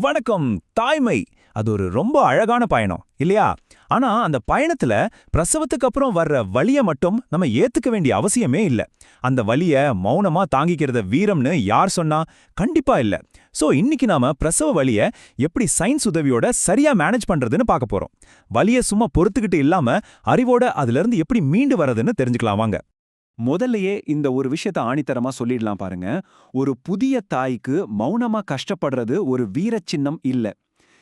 வணக்கம். தாய்மை அது ஒரு ரொம்ப அழகான பயணம் இல்லையா? ஆனா அந்த பயணத்துல பிரசவத்துக்கு அப்புறம் வர்ற வலிய மட்டும் நம்ம ஏத்துக்க வேண்டிய அவசியமே இல்ல. அந்த வலிய மௌனமா தாங்கிக்கிறத வீரம்னு யார் சொன்னா? கண்டிப்பா இல்ல. சோ இன்னைக்கு நாம பிரசவ வலிய எப்படி சயின்ஸ் உதவியோட சரியா மேனேஜ் பண்றதுன்னு பார்க்க போறோம். வலிய சும்மா பொறுத்துக்கிட்டு இல்லாம அறிவோட அதுல இருந்து எப்படி மீண்டு வரதுன்னு தெரிஞ்சுக்கலாம் வாங்க. முதல்லயே இந்த ஒரு விஷயத்த ஆணித்தரமா சொல்லிடலாம் பாருங்க. ஒரு புதிய தாய்க்கு மௌனமா கஷ்டப்படுறது ஒரு வீரச் சின்னம் இல்ல.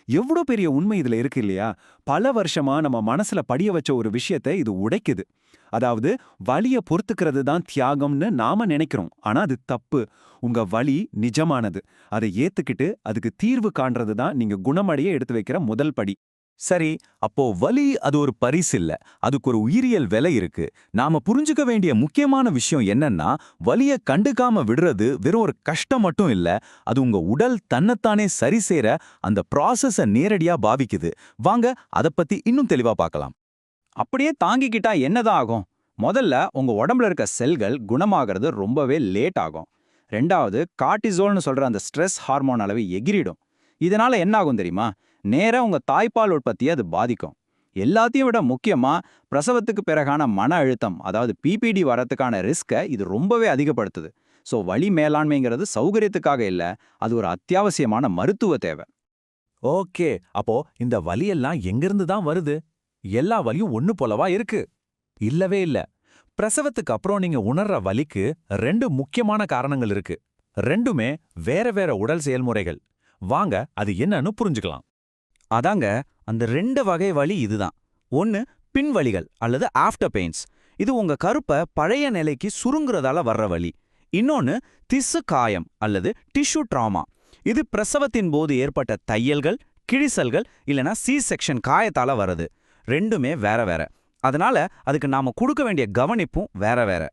எவ்ளோ பெரிய உண்மை இதுல இருக்கு இல்லையா? பல வருஷமா நம்ம மனசுல படிய வச்ச ஒரு விஷயத்த இது உடைக்குது. அதாவது வலிய பொறுத்துக்கிறது தான் தியாகம்னு நாம நினைக்கிறோம். ஆனா அது தப்பு. உங்க வலி நிஜமானது. அதை ஏத்துக்கிட்டு அதுக்கு தீர்வு காண்றது தான் நீங்க குணமடைய எடுத்து வைக்கிற முதல் படி. சரி, அப்போ வலி அது ஒரு பரிசு இல்ல. அதுக்கு ஒரு உயிரியல் விலை இருக்கு. நாம புரிஞ்சுக்க வேண்டிய முக்கியமான விஷயம் என்னன்னா, வலிய கண்டுக்காம விடுறது வெறும் ஒரு கஷ்டம் மட்டும் இல்ல. அது உங்க உடல் தன்னைத்தானே சரி செய்ற அந்த ப்ராசஸ நேரடியா பாவிக்குது. வாங்க அத பத்தி இன்னும் தெளிவா பார்க்கலாம். அப்படியே தாங்கிக்கிட்டா என்னதான் ஆகும்? முதல்ல உங்க உடம்புல இருக்க செல்கள் குணமாகிறது ரொம்பவே லேட் ஆகும். ரெண்டாவது, கார்டிசோல்னு சொல்ற அந்த ஸ்ட்ரெஸ் ஹார்மோன் அளவு எகிரிடும். இதனால என்ன ஆகும் தெரியுமா? நேரா உங்க தாய்ப்பால் உற்பத்தியை அது பாதிக்கும். எல்லாத்தையும் விட முக்கியமா, பிரசவத்துக்கு பிறகான மன அழுத்தம், அதாவது பிபிடி வரத்துக்கான ரிஸ்கை இது ரொம்பவே அதிகப்படுத்துது. ஸோ வலி மேலாண்மைங்கிறது சௌகரியத்துக்காக இல்ல, அது ஒரு அத்தியாவசியமான மருத்துவ தேவை. ஓகே, அப்போ இந்த வலியெல்லாம் எங்கிருந்து தான் வருது? எல்லா வலியும் ஒண்ணு போலவா இருக்கு? இல்லவே இல்ல. பிரசவத்துக்கு அப்புறம் நீங்க உணர்ற வலிக்கு ரெண்டு முக்கியமான காரணங்கள் இருக்கு. ரெண்டுமே வேற வேற உடல் செயல்முறைகள். வாங்க அது என்னன்னு புரிஞ்சுக்கலாம். அதாங்க, அந்த 2 வகை வலி இதுதான். ஒன்னு பின்வலிகள் அல்லது ஆஃப்டர் பெயின்ஸ். இது உங்க கருப்பை பழைய நிலைக்கு சுருங்குறதால வர்ற வலி. இன்னொன்னு திசு காயம் அல்லது டிஷ்யூ ட்ராமா. இது பிரசவத்தின் போது ஏற்பட்ட தையல்கள், கிழிசல்கள் இல்லனா சி செக்ஷன் காயத்தால வரது. ரெண்டுமே வேற வேற. அதனால அதுக்கு நாம கொடுக்க வேண்டிய கவனிப்பும் வேற வேற.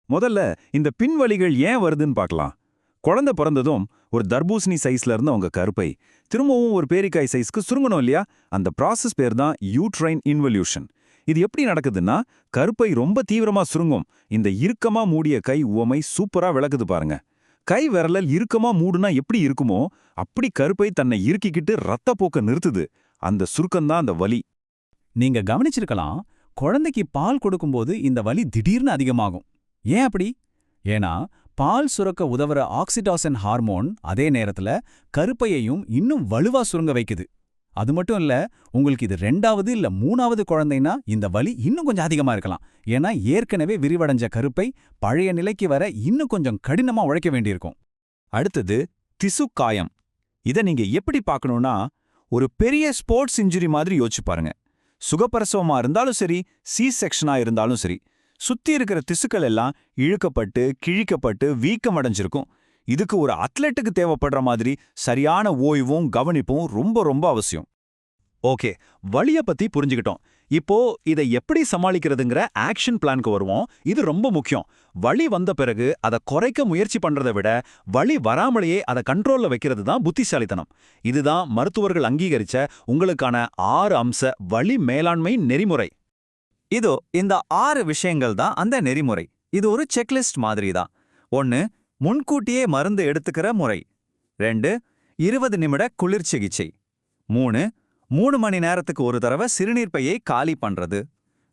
முதல்ல இந்த பின்வலிகள் ஏன் வருதுன்னு பார்க்கலாம். குழந்தை பிறந்ததும் ஒரு தர்பூசணி சைஸ்ல இருந்த உங்க கருப்பை திரும்பவும் ஒரு பேரிக்காய் சைஸ்க்கு சுருங்கணும் இல்லையா? அந்த ப்ராசஸ் பேர் தான் யூட்ரைன் இன்வல்யூஷன். இது எப்படி நடக்குதுன்னா, கருப்பை ரொம்ப தீவிரமா சுருங்கும். இந்த இறுக்கமா மூடிய கை உவமை சூப்பரா விளக்குது பாருங்க. கை விரலல் இறுக்கமா மூடுனா எப்படி இருக்குமோ, அப்படி கருப்பை தன்னை இறுக்கிக்கிட்டு ரத்தப்போக்க நிறுத்துது. அந்த சுருக்கம்தான் அந்த வலி. நீங்க கவனிச்சிருக்கலாம், குழந்தைக்கு பால் கொடுக்கும்போது இந்த வலி திடீர்னு அதிகமாகும். ஏன் அப்படி? ஏன்னா பால் சுரக்க உதவுற ஆக்சிடாசின் ஹார்மோன் அதே நேரத்துல கருப்பையையும் இன்னும் வலுவா சுருங்க வைக்குது. அது மட்டும் இல்ல, உங்களுக்கு இது 2வது இல்ல 3வது குழந்தைனா இந்த வலி இன்னும் கொஞ்சம் அதிகமா இருக்கலாம். ஏன்னா ஏற்கனவே விரிவடைஞ்ச கருப்பை பழைய நிலைக்கு வர இன்னும் கொஞ்சம் கடினமா உழைக்க வேண்டியிருக்கும். அடுத்தது திசு காயம். இத நீங்க எப்படி பார்க்கணும்னா, ஒரு பெரிய ஸ்போர்ட்ஸ் இன்ஜுரி மாதிரி யோசிச்சு பாருங்க. சுகப்பிரசவமா இருந்தாலும் சரி, சி செக்ஷனா இருந்தாலும் சரி, சுத்தி இருக்கிற திசுக்கள் எல்லாம் இழுக்கப்பட்டு கிழிக்கப்பட்டு வீக்கம் அடைஞ்சிருக்கும். இதுக்கு ஒரு அத்லெட்டுக்கு தேவைப்படுற மாதிரி சரியான ஓய்வும் கவனிப்பும் ரொம்ப ரொம்ப அவசியம். ஓகே, வலிய பத்தி புரிஞ்சுக்கிட்டோம். இப்போ இதை எப்படி சமாளிக்கிறதுங்கிற ஆக்ஷன் பிளான்க்கு வருவோம். இது ரொம்ப முக்கியம். வலி வந்த பிறகு அதை குறைக்க முயற்சி பண்றதை விட வலி வராமலேயே அதை கண்ட்ரோல்ல வைக்கிறது தான் புத்திசாலித்தனம். இதுதான் மருத்துவர்கள் அங்கீகரிச்ச உங்களுக்கான 6 அம்ச வலி மேலாண்மை நெறிமுறை. இதோ இந்த 6 விஷயங்கள் தான் அந்த நெறிமுறை. இது ஒரு செக்லிஸ்ட் மாதிரி தான். 1. முன்கூட்டியே மருந்து எடுத்துக்கிற முறை. 2. 20 நிமிட குளிர் சிகிச்சை. 3. 3 மணி நேரத்துக்கு ஒரு தடவை சிறுநீர் பையை காலி பண்றது.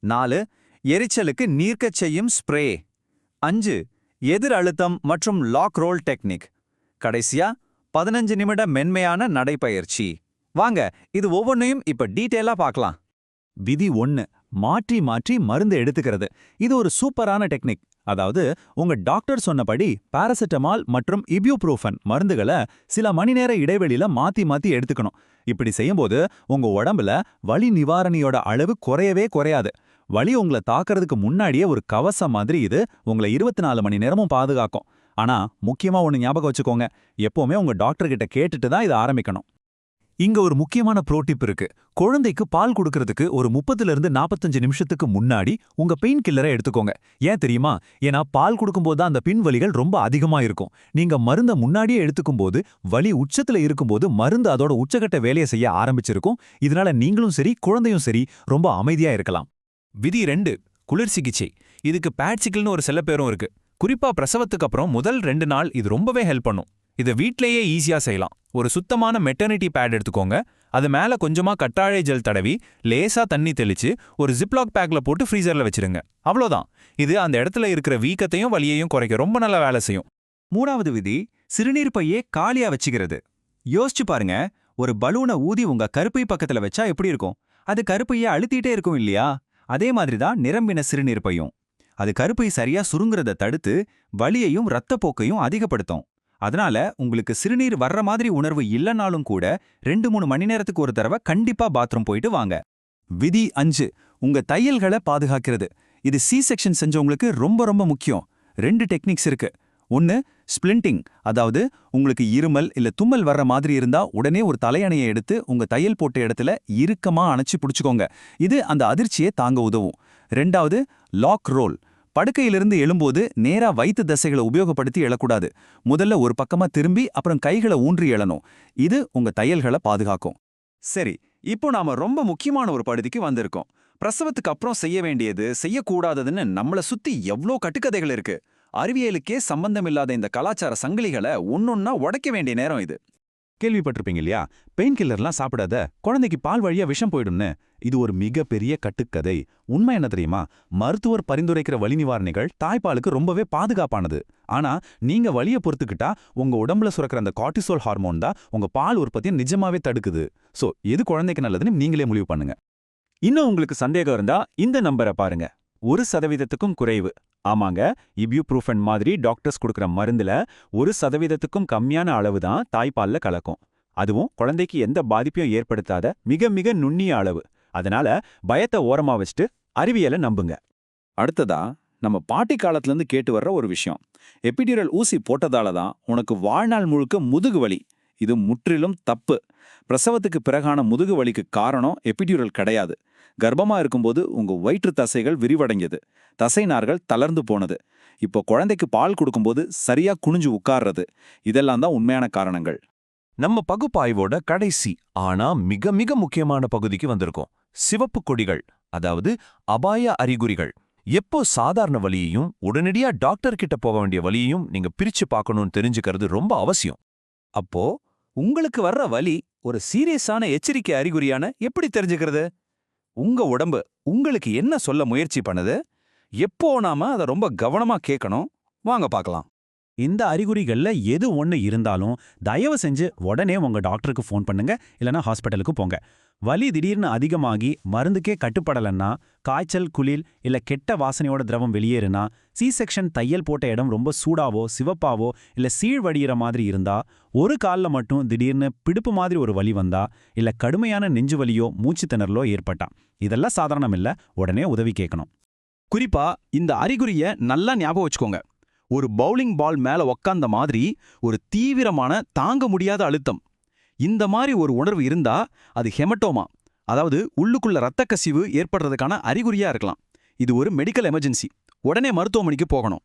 4. எரிச்சலுக்கு நீர்க்கச் செய்யும் ஸ்ப்ரே. 5. எதிர் அழுத்தம் மற்றும் லாக் ரோல் டெக்னிக். கடைசியா 15 நிமிட மென்மையான நடைப்பயிற்சி. வாங்க இது ஒவ்வொன்றையும் இப்ப டீட்டெயிலா பார்க்கலாம். விதி 1. மாற்றி மாற்றி மருந்து எடுத்துக்கிறது. இது ஒரு சூப்பரான டெக்னிக். அதாவது உங்க டாக்டர் சொன்னபடி பாராசிட்டமால் மற்றும் இப்யூப்ரூஃபன் மருந்துகளை சில மணி நேர இடைவெளியில மாத்தி மாத்தி எடுத்துக்கணும். இப்படி செய்யும்போது உங்க உடம்புல வலி நிவாரணியோட அளவு குறையவே குறையாது. வலி உங்களை தாக்குறதுக்கு முன்னாடியே ஒரு கவசம் மாதிரி இது உங்களை 24 மணி நேரமும் பாதுகாக்கும். ஆனா முக்கியமா ஒன்னு ஞாபகம் வச்சுக்கோங்க, எப்பவுமே உங்க டாக்டர் கிட்ட கேட்டுட்டு தான் இதை ஆரம்பிக்கணும். இங்க ஒரு முக்கியமான ப்ரோடிப் இருக்கு. குழந்தைக்கு பால் கொடுக்கறதுக்கு ஒரு 30லிருந்து 45 நிமிஷத்துக்கு முன்னாடி உங்க பெயின் கில்லரை எடுத்துக்கோங்க. ஏன் தெரியுமா? ஏன்னா பால் கொடுக்கும்போது தான் அந்த பின்வலிகள் ரொம்ப அதிகமா இருக்கும். நீங்க மருந்த முன்னாடியே எடுத்துக்கும்போது வலி உச்சத்துல இருக்கும்போது மருந்து அதோட உச்சகட்ட வேலையை செய்ய ஆரம்பிச்சிருக்கும். இதனால நீங்களும் சரி குழந்தையும் சரி ரொம்ப அமைதியா இருக்கலாம். விதி 2. குளிர் சிகிச்சை. இதுக்கு பேட்சிக்கல்னு ஒரு செல்லப்பேரும் இருக்கு. குறிப்பா பிரசவத்துக்கு அப்புறம் முதல் 2 நாள் இது ரொம்பவே ஹெல்ப் பண்ணும். இதை வீட்லயே ஈஸியா செய்யலாம். ஒரு சுத்தமான மெட்டர்னிட்டி பேட் எடுத்துக்கோங்க. அது மேல கொஞ்சமா கற்றாழை ஜெல் தடவி லேசா தண்ணி தெளிச்சு ஒரு ஜிப்லாக் பேக்ல போட்டு ஃப்ரீசர்ல வச்சிருங்க. அவ்வளோதான். இது அந்த இடத்துல இருக்கிற வீக்கத்தையும் வலியையும் குறைக்க ரொம்ப நல்லா வேலை செய்யும். 3வது விதி, சிறுநீர் பையே காலியா வச்சுக்கிறது. யோசிச்சு பாருங்க, ஒரு பலூனை ஊதி உங்க கருப்பை பக்கத்துல வச்சா எப்படி இருக்கும்? அது கருப்பையை அழுத்திட்டே இருக்கும் இல்லையா? அதே மாதிரி தான் நிரம்பின சிறுநீர் பையும். அது கருப்பை சரியா சுருங்குறத தடுத்து வலியையும் இரத்தப்போக்கையும் அதிகப்படுத்தும். அதனால உங்களுக்கு சிறுநீர் வர்ற மாதிரி உணர்வு இல்லைனாலும் கூட 2-3 மணி நேரத்துக்கு ஒரு தடவை கண்டிப்பா பாத்ரூம் போயிட்டு வாங்க. விதி 5, உங்க தையல்களை பாதுகாக்கிறது. இது சி செக்ஷன் செஞ்சவங்களுக்கு ரொம்ப ரொம்ப முக்கியம். 2 டெக்னிக்ஸ் இருக்கு. ஒன்னு ஸ்பிளிண்டிங், அதாவது உங்களுக்கு இருமல் இல்ல தும்மல் வர்ற மாதிரி இருந்தா உடனே ஒரு தலையணையை எடுத்து உங்க தையல் போட்ட இடத்துல இறுக்கமா அணைச்சு பிடிச்சுக்கோங்க. இது அந்த அதிர்ச்சியை தாங்க உதவும். 2வது லாக் ரோல். படுக்கையிலிருந்து எழும்போது நேரா வயிற்று தசைகளை உபயோகப்படுத்தி எழக்கூடாது. முதல்ல ஒரு பக்கமா திரும்பி அப்புறம் கைகளை ஊன்றி எழணும். இது உங்க தையல்களை பாதுகாக்கும். சரி, இப்போ நாம ரொம்ப முக்கியமான ஒரு பகுதிக்கு வந்திருக்கோம். பிரசவத்துக்கு அப்புறம் செய்ய வேண்டியது, செய்யக்கூடாததுன்னு நம்மளை சுத்தி எவ்ளோ கட்டுக்கதைகள் இருக்கு. அறிவியலுக்கே சம்பந்தமில்லாத இந்த கலாச்சார சங்கிலிகளை ஒன்னொன்னா உடைக்க வேண்டிய நேரம் இது. கேள்விப்பட்டிருப்பீங்க இல்லையா, பெயின் கில்லர்லாம் சாப்பிடாத, குழந்தைக்கு பால் வழியா விஷம் போயிடும்னு. இது ஒரு மிகப்பெரிய கட்டுக்கதை. உண்மை என்ன தெரியுமா? மருத்துவர் பரிந்துரைக்கிற வலி நிவாரணிகள் தாய்ப்பாலுக்கு ரொம்பவே பாதுகாப்பானது. ஆனா நீங்க வலியை பொறுத்துக்கிட்டா உங்க உடம்புல சுரக்கிற அந்த கார்டிசோல் ஹார்மோன் தான் உங்க பால் உற்பத்தியை நிஜமாவே தடுக்குது. சோ எது குழந்தைக்கு நல்லதுன்னு நீங்களே முடிவு பண்ணுங்க. இன்னும் உங்களுக்கு சந்தேகம் இருந்தா இந்த நம்பரை பாருங்க. 1%க்கும் குறைவு. ஆமாங்க, இப்யூப்ரூஃபன் மாதிரி டாக்டர்ஸ் கொடுக்குற மருந்துல 1%க்கும் கம்மியான அளவு தான் தாய்ப்பால்ல கலக்கும். அதுவும் குழந்தைக்கு எந்த பாதிப்பையும் ஏற்படுத்தாத மிக மிக நுண்ணிய அளவு. அதனால பயத்தை ஓரமா வச்சுட்டு அறிவியலை நம்புங்க. அடுத்ததா நம்ம பாட்டி காலத்திலேருந்து கேட்டு வர்ற ஒரு விஷயம். எபிடியூரல் ஊசி போட்டதால தான் உனக்கு வாழ்நாள் முழுக்க முதுகு வலி. இது முற்றிலும் தப்பு. பிரசவத்துக்கு பிறகான முதுகு வலிக்கு காரணம் எபிடியூரல் கிடையாது. கர்ப்பமா இருக்கும்போது உங்க வயிற்று தசைகள் விரிவடைஞ்சது, தசைநார்கள் தளர்ந்து போனது. இப்போ குழந்தைக்கு பால் கொடுக்கும்போது சரியா குனிஞ்சு உட்கார்றது, இதெல்லாம் தான் உண்மையான காரணங்கள். நம்ம பகுப்பாய்வோட கடைசி ஆனா மிக மிக முக்கியமான பகுதிக்கு வந்திருக்கோம். சிவப்பு கொடிகள், அதாவது அபாய அறிகுறிகள். எப்போ சாதாரண வலியையும் உடனடியா டாக்டர் கிட்ட போக வேண்டிய வலியையும் நீங்க பிரிச்சு பார்க்கணும்னு தெரிஞ்சுக்கிறது ரொம்ப அவசியம். அப்போ உங்களுக்கு வர்ற வலி ஒரு சீரியஸான எச்சரிக்கை அறிகுறியான எப்படி தெரிஞ்சுக்கிறது? உங்க உடம்பு உங்களுக்கு என்ன சொல்ல முயற்சி பண்ணுது? எப்போ நாம அதை ரொம்ப கவனமா கேட்கணும்? வாங்க பார்க்கலாம். இந்த அறிகுறிகள்ல எது ஒண்ணு இருந்தாலும் தயவு செஞ்சு உடனே உங்க டாக்டருக்கு ஃபோன் பண்ணுங்க, இல்லனா ஹாஸ்பிட்டலுக்கு போங்க. வலி திடீர்னு அதிகமாகி மருந்துக்கே கட்டுப்படலன்னா, காய்ச்சல், குளிர் இல்ல கெட்ட வாசனையோட திரவம் வெளியேறுனா, சி செக்ஷன் தையல் போட்ட இடம் ரொம்ப சூடாவோ சிவப்பாவோ இல்ல சீழ் வடிகிற மாதிரி இருந்தா, ஒரு கால்ல மட்டும் திடீர்னு பிடிப்பு மாதிரி ஒரு வலி வந்தா, இல்ல கடுமையான நெஞ்சு வலியோ மூச்சு திணறலோ ஏற்பட்டா, இதெல்லாம் சாதாரணம் இல்ல, உடனே உதவி கேட்கணும். குறிப்பா இந்த அறிகுறிய நல்லா ஞாபகம் வச்சுக்கோங்க. ஒரு பவுலிங் பால் மேல உக்காந்த மாதிரி ஒரு தீவிரமான தாங்க முடியாத அழுத்தம். இந்த மாதிரி ஒரு உணர்வு இருந்தா அது ஹெமட்டோமா, அதாவது உள்ளுக்குள்ள இரத்த கசிவு ஏற்படுறதுக்கான அறிகுறியா இருக்கலாம். இது ஒரு மெடிக்கல் எமர்ஜென்சி. உடனே மருத்துவமனைக்கு போகணும்.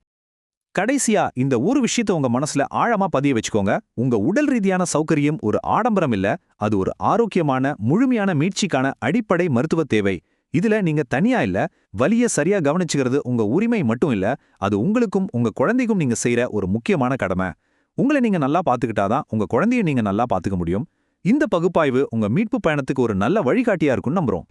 கடைசியா இந்த ஒரு விஷயத்தை உங்க மனசுல ஆழமா பதிய வச்சுக்கோங்க. உங்க உடல் ரீதியான சௌகரியம் ஒரு ஆடம்பரம் இல்ல, அது ஒரு ஆரோக்கியமான முழுமையான மீட்சிக்கான அடிப்படை மருத்துவ தேவை. இதுல நீங்க தனியா இல்ல. வலிய சரியா கவனிச்சுக்கிறது உங்க உரிமை மட்டும் இல்ல, அது உங்களுக்கும் உங்க குழந்தைக்கும் நீங்க செய்யற ஒரு முக்கியமான கடமை. உங்களை நீங்க நல்லா பாத்துக்கிட்டாதான் உங்க குழந்தைய நீங்க நல்லா பாத்துக்க முடியும். இந்த பகுப்பாய்வு உங்க மீட்பு பயணத்துக்கு ஒரு நல்ல வழிகாட்டியா இருக்கும்னு நம்புறோம்.